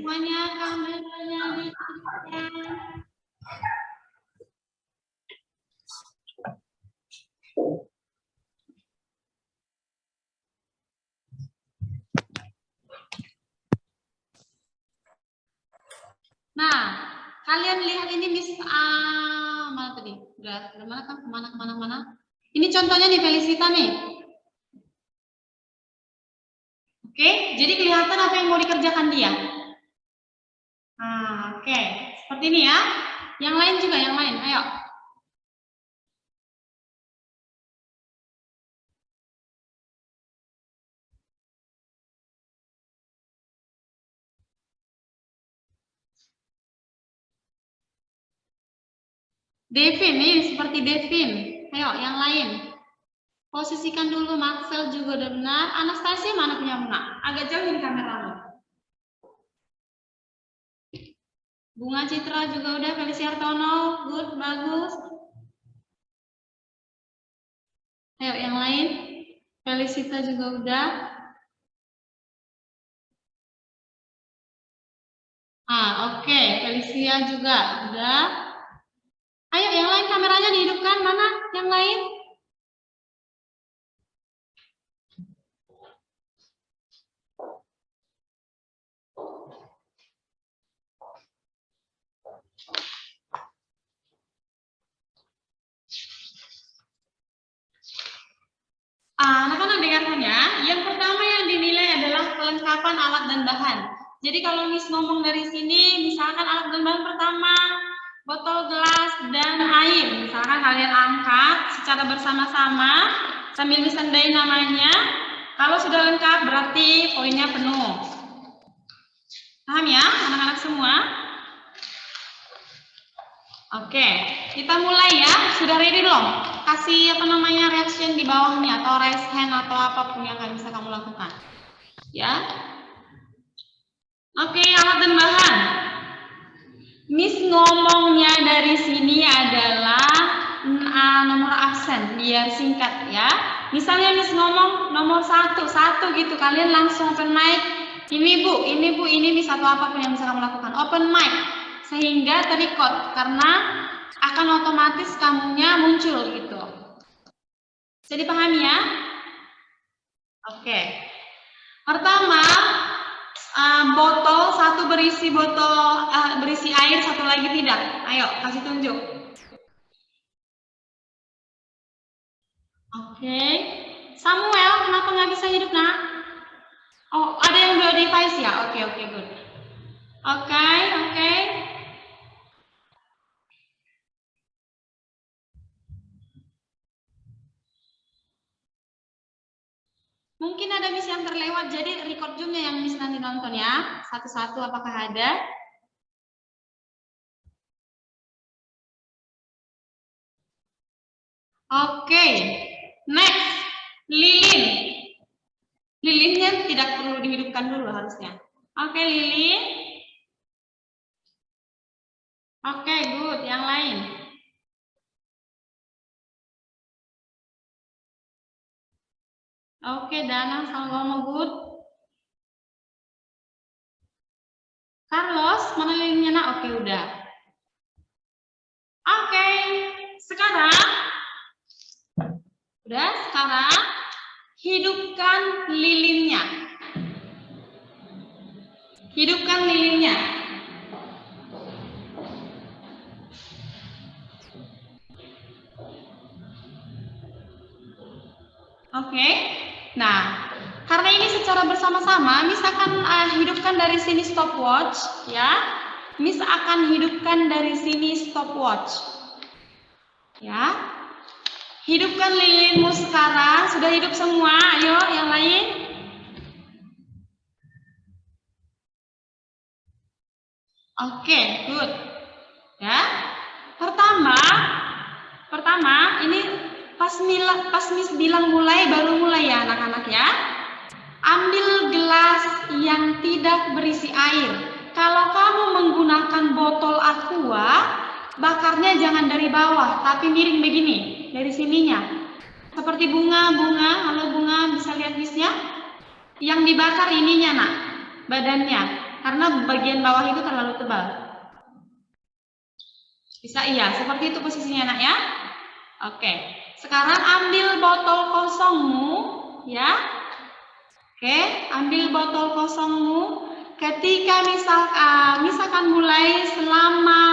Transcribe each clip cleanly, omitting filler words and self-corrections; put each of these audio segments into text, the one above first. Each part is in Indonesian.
semuanya kameranya dihidupkan. Nah, kalian lihat ini Miss mana tadi? Udah mana kan? Kemana? Ini contohnya nih Felicita nih. Oke, jadi kelihatan apa yang mau dikerjakan dia. Nah, oke, seperti ini ya. Yang lain juga, yang lain. Ayo. Devin nih, seperti Devin. Ayo, yang lain. Posisikan dulu, Maxwell juga udah benar. Anastasia mana punya benar? Agak jauhin kameramu. Bunga Citra juga udah. Felicia Artono, good, bagus. Ayo, yang lain. Felicita juga udah. Oke. Felicia juga udah. Ayo, yang lain kameranya dihidupkan. Mana yang lain? Anak-anak dengarkan ya. Yang pertama yang dinilai adalah kelengkapan alat dan bahan. Jadi kalau Miss ngomong dari sini, misalkan alat dan bahan pertama, botol gelas dan air. Misalkan kalian angkat secara bersama-sama sambil Miss tandai namanya. Kalau sudah lengkap berarti poinnya penuh. Paham ya anak-anak semua? Oke, kita mulai ya. Sudah ready belum? Kasih reaction di bawah nih atau raise hand atau apapun yang bisa kamu lakukan. Ya. Oke, alat dan bahan. Miss ngomongnya dari sini adalah nomor absen biar singkat ya. Misalnya Miss ngomong nomor satu gitu, kalian langsung open mic. Ini Bu, ini Miss atau apapun yang bisa kamu lakukan. Open mic sehingga terrecord karena akan otomatis kamunya muncul gitu. Jadi paham ya? Oke. Pertama, botol satu berisi air, satu lagi tidak. Ayo, kasih tunjuk. Oke. Samuel, kenapa nggak bisa hidup, nak? Oh, ada yang dua device ya? Oke, good. Oke. Mungkin ada Miss yang terlewat, jadi record zoom-nya yang Miss nanti nonton ya. Satu-satu apakah ada? Oke. Next, Lilin. Lilinnya tidak perlu dihidupkan dulu harusnya. Oke, Lilin. Oke, good. Yang lain. Oke, Dana sama good. Carlos, mana lilinnya nak? Oke, udah. Oke, sekarang hidupkan lilinnya. Oke. Nah, karena ini secara bersama-sama, Miss akan hidupkan dari sini stopwatch, ya. Miss akan hidupkan dari sini stopwatch, ya. Hidupkan lilinmu sekarang. Sudah hidup semua? Ayo, yang lain. Oke, good. Ya. Pertama, ini pas Miss bilang mulai, baru mulai ya anak-anak ya. Ambil gelas yang tidak berisi air. Kalau kamu menggunakan botol aqua, bakarnya jangan dari bawah, tapi miring begini, dari sininya. Seperti bunga, halo bunga, bisa lihat Missnya? Yang dibakar ininya nak, badannya. karena bagian bawah itu terlalu tebal. Bisa iya, seperti itu posisinya nak ya. Oke, sekarang ambil botol kosongmu ya. Oke, ambil botol kosongmu. Ketika misalkan mulai selama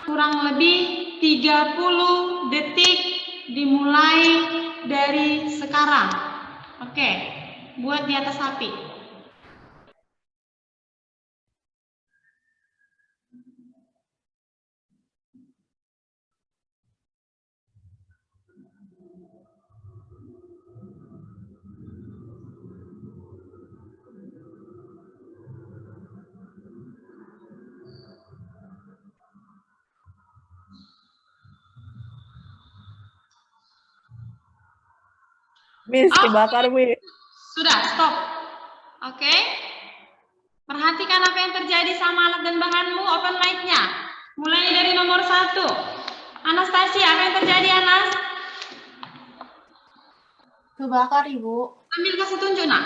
kurang lebih 30 detik dimulai dari sekarang. Oke, buat di atas api. Miss, kebakar, Miss. Sudah, stop. Oke. Perhatikan apa yang terjadi sama alat dan bahanmu, open mic-nya. Mulai dari nomor 1. Anastasia, apa yang terjadi, Anas? Kebakar, Ibu. Ambil kasih tunjuk, nak.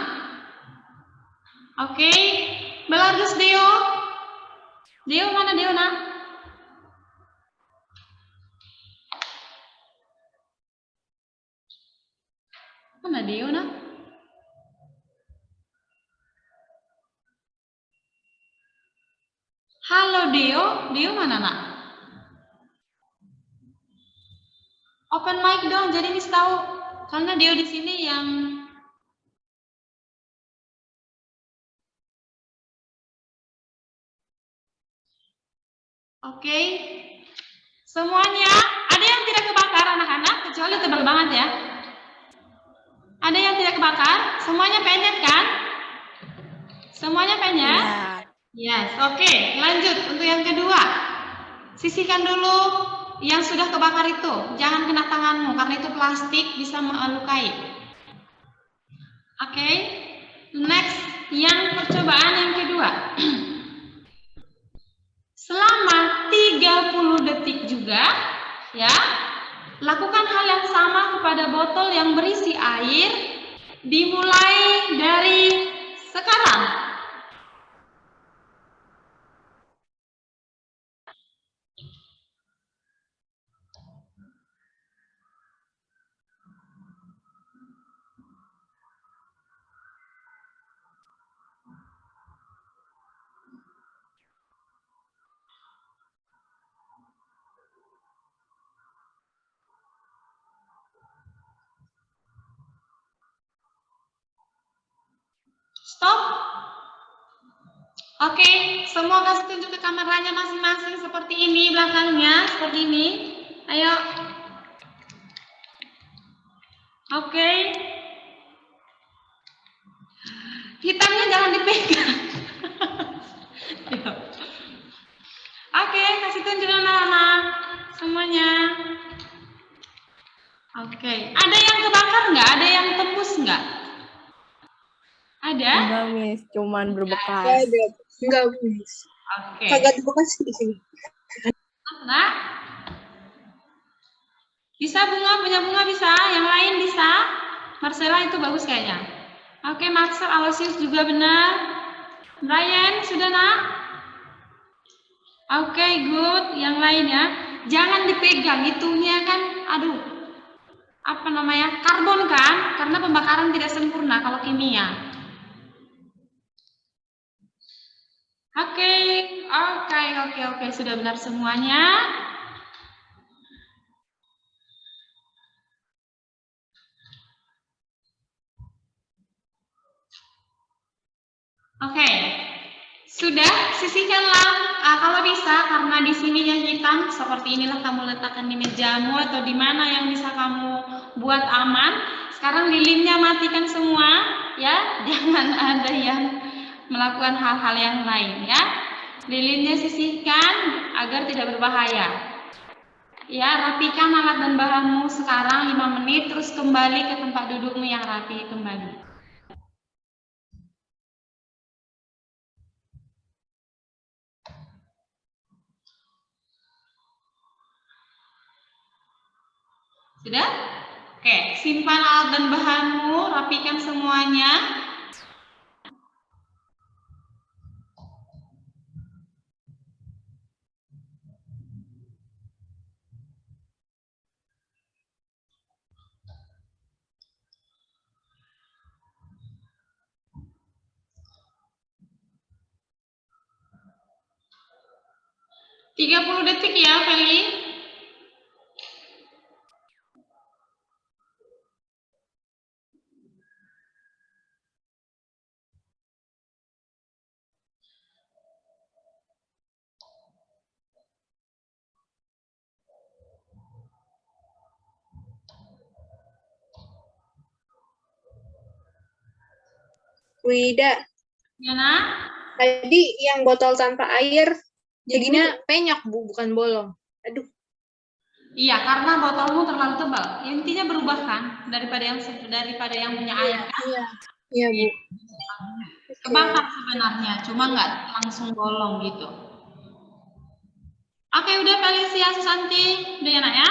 Oke. Belarus, Deo. Deo, mana Deo, nak? Mana Deo, nak? Halo, Deo. Deo mana, nak? Open mic dong, jadi Miss tahu. Karena Deo di sini yang Oke. Semuanya, ada yang tidak kebakar anak-anak, kecuali tebal banget ya. Ada yang tidak kebakar? Semuanya penyet kan? Semuanya penyet? Yes, oke. Lanjut untuk yang kedua. Sisihkan dulu yang sudah kebakar itu. Jangan kena tanganmu, karena itu plastik bisa melukai. Oke. Next, yang percobaan yang kedua. Selama 30 detik juga, ya, lakukan hal yang sama kepada botol yang berisi air, dimulai dari sekarang. Stop. Oke, semua kasih tunjuk ke kameranya masing-masing seperti ini, belakangnya seperti ini. Ayo. Oke. Hitamnya jangan dipegang. Oke, kasih tunjuk anak-anak semuanya. Oke, ada yang kebakar nggak? Ada yang tembus nggak? Ada? Enggak, Miss, cuman berbekas. Enggak, Miss. Oke. Kagak dibekas di sini. Nah, bisa punya bunga bisa, yang lain bisa. Marcella itu bagus kayaknya. Oke, Maxer, Aloysius juga benar. Brian, sudah nak? Oke, good. Yang lainnya, jangan dipegang. Itunya kan, aduh, apa namanya, karbon kan? Karena pembakaran tidak sempurna kalau kimia. Oke, sudah benar semuanya. Oke, sudah sisihkanlah kalau bisa, karena di sininya hitam seperti inilah kamu letakkan di mejamu atau di mana yang bisa kamu buat aman. Sekarang lilinnya matikan semua, ya, jangan ada yang melakukan hal-hal yang lain, ya. Lilinnya sisihkan agar tidak berbahaya. Ya, rapikan alat dan bahanmu sekarang 5 menit, terus kembali ke tempat dudukmu yang rapi kembali. Sudah? Oke, simpan alat dan bahanmu, rapikan semuanya. 30 detik ya, Feli. Wida, Yana? tadi yang botol tanpa air jadinya penyok, Bu, bukan bolong. Aduh. Iya, karena botolmu terlalu tebal. Intinya berubah kan daripada yang punya air kan? Iya. Iya, Bu. Kebakar sebenarnya, cuma nggak langsung bolong gitu. Oke, udah Felicia Susanti, udah ya nak ya?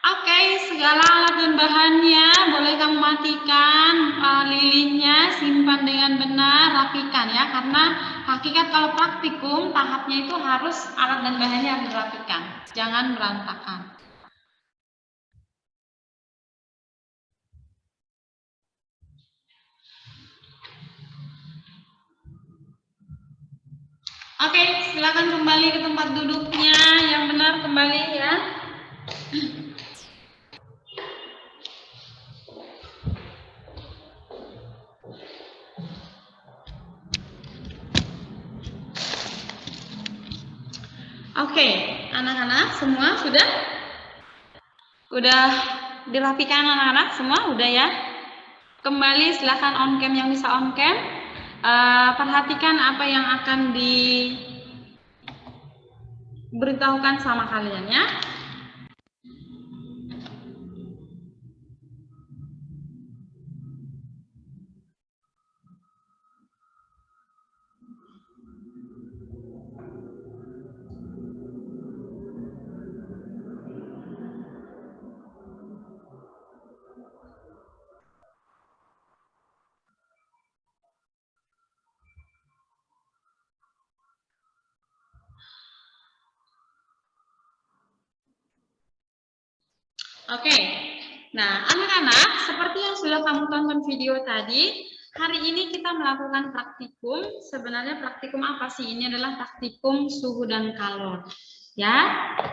Oke, segala alat dan bahannya boleh kamu matikan, lilinnya simpan dengan benar, rapikan ya, karena hakikat kalau praktikum tahapnya itu harus alat dan bahannya harus dirapikan, jangan berantakan. Oke, silakan kembali ke tempat duduknya yang benar, kembali ya. Oke, anak-anak semua sudah dirapikan anak-anak semua udah ya. Kembali silakan on cam yang bisa on cam. Perhatikan apa yang akan diberitahukan sama kalian ya. Oke, nah anak-anak seperti yang sudah kamu tonton video tadi, hari ini kita melakukan praktikum. Sebenarnya praktikum apa sih? Ini adalah praktikum suhu dan kalor. Ya,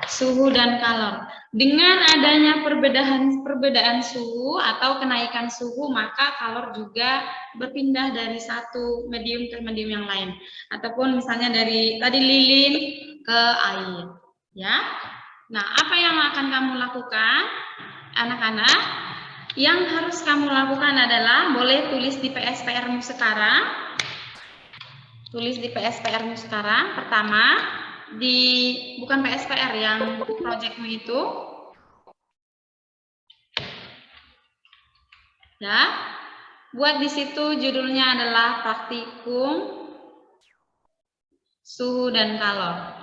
suhu dan kalor. Dengan adanya perbedaan suhu atau kenaikan suhu, maka kalor juga berpindah dari satu medium ke medium yang lain. Ataupun misalnya dari tadi lilin ke air. Ya. Nah, apa yang akan kamu lakukan, anak-anak? Yang harus kamu lakukan adalah, boleh tulis di PSPR-mu sekarang. Tulis di PSPR-mu sekarang. Pertama, bukan PSPR, yang projectmu itu. Ya, buat di situ judulnya adalah praktikum suhu dan kalor.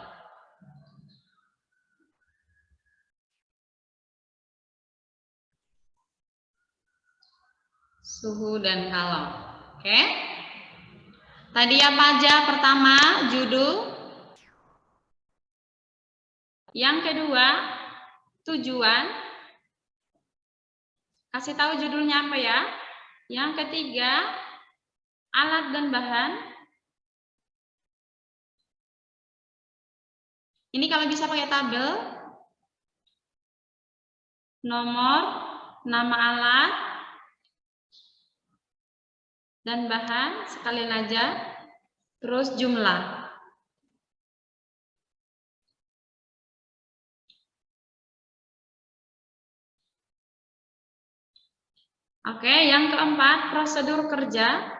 Suhu dan kalor. Oke. Tadi apa aja? Pertama, judul. Yang kedua, tujuan. Kasih tahu judulnya apa ya. Yang ketiga, alat dan bahan. Ini kalau bisa pakai tabel. Nomor, nama alat, dan bahan sekalian aja, terus jumlah. Oke, yang keempat, prosedur kerja.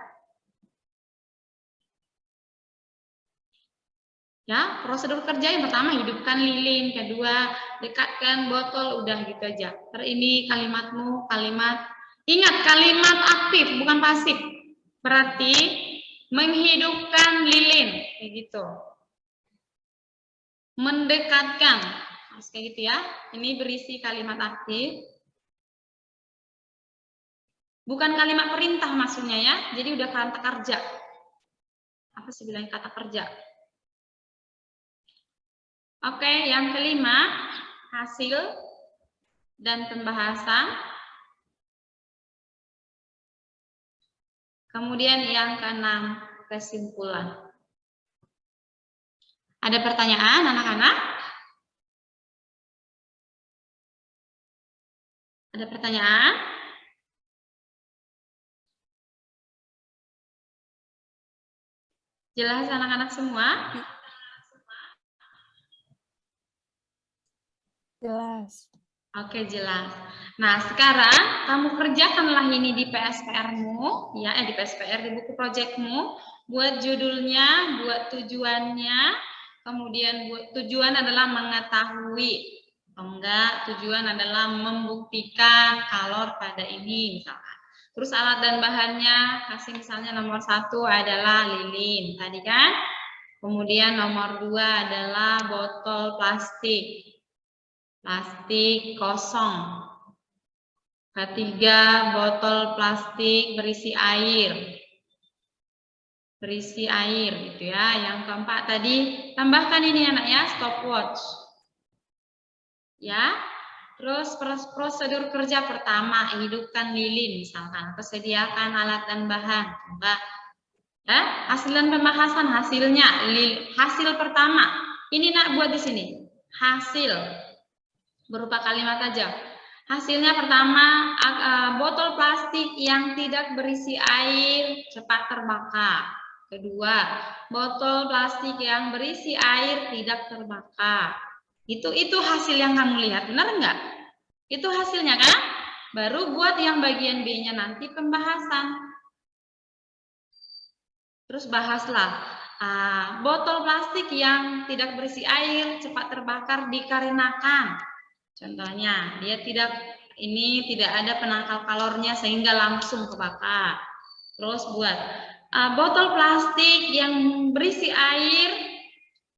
Ya, prosedur kerja yang pertama hidupkan lilin, kedua dekatkan botol, udah gitu aja. Ini kalimatmu, ingat kalimat aktif bukan pasif. Berarti menghidupkan lilin, kayak gitu. Mendekatkan, harus kayak gitu ya. Ini berisi kalimat aktif. Bukan kalimat perintah maksudnya ya. Jadi udah kata kerja. Apa sih bilang kata kerja? Oke, yang kelima, hasil dan pembahasan. Kemudian yang keenam, kesimpulan. Ada pertanyaan anak-anak? Ada pertanyaan? Jelas anak-anak semua? Jelas. Oke, jelas. Nah, sekarang kamu kerjakanlah ini di PSPR-mu, ya, di PSPR, di buku proyekmu. Buat judulnya, buat tujuannya, kemudian buat tujuan adalah mengetahui. Enggak, tujuan adalah membuktikan kalor pada ini, misalkan. Terus alat dan bahannya, kasih misalnya nomor 1 adalah lilin, tadi kan? Kemudian nomor 2 adalah botol plastik. Plastik kosong. Ketiga, botol plastik berisi air. Berisi air gitu ya. Yang keempat tadi, tambahkan ini anak ya, stopwatch. Ya. Terus prosedur kerja pertama, hidupkan lilin misalkan, persediakan alat dan bahan. Coba. Ya, hasil dan pembahasan hasilnya, hasil pertama. Ini nak buat di sini. Hasil berupa kalimat aja. Hasilnya pertama, botol plastik yang tidak berisi air cepat terbakar. Kedua, botol plastik yang berisi air tidak terbakar. Itu hasil yang kamu lihat, benar enggak? Itu hasilnya kan? Baru buat yang bagian B-nya nanti pembahasan. Terus bahaslah, botol plastik yang tidak berisi air cepat terbakar dikarenakan. Contohnya, dia tidak ada penangkal kalornya sehingga langsung kebakar. Terus buat botol plastik yang berisi air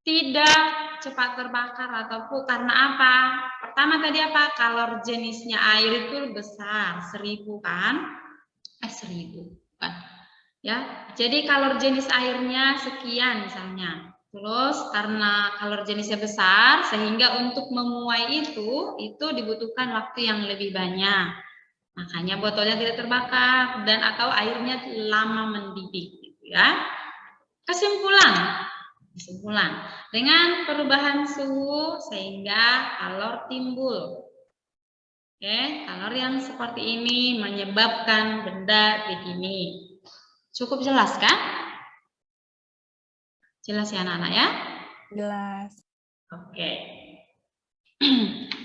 tidak cepat terbakar ataupun karena apa? Pertama tadi apa? Kalor jenisnya air itu besar, 1000 kan? 1000 kan? Ya, jadi kalor jenis airnya sekian misalnya. Terus karena kalor jenisnya besar sehingga untuk memuai itu dibutuhkan waktu yang lebih banyak. Makanya botolnya tidak terbakar dan atau airnya lama mendidih gitu ya. Kesimpulan. Dengan perubahan suhu sehingga kalor timbul. Oke, kalor yang seperti ini menyebabkan benda begini. Cukup jelas kan? Jelas ya anak-anak ya? Jelas. Oke.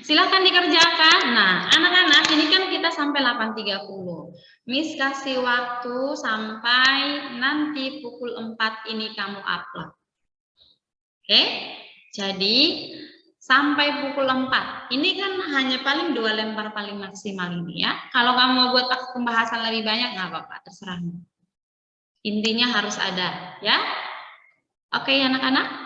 Silakan dikerjakan. Nah, anak-anak ini kan kita sampai 8.30. Miss kasih waktu sampai nanti pukul 4 ini kamu upload. Oke? Jadi sampai pukul 4. Ini kan hanya paling 2 lembar paling maksimal ini ya. Kalau kamu mau buat pembahasan lebih banyak nggak apa-apa, terserah. Intinya harus ada, ya. Oke, anak-anak.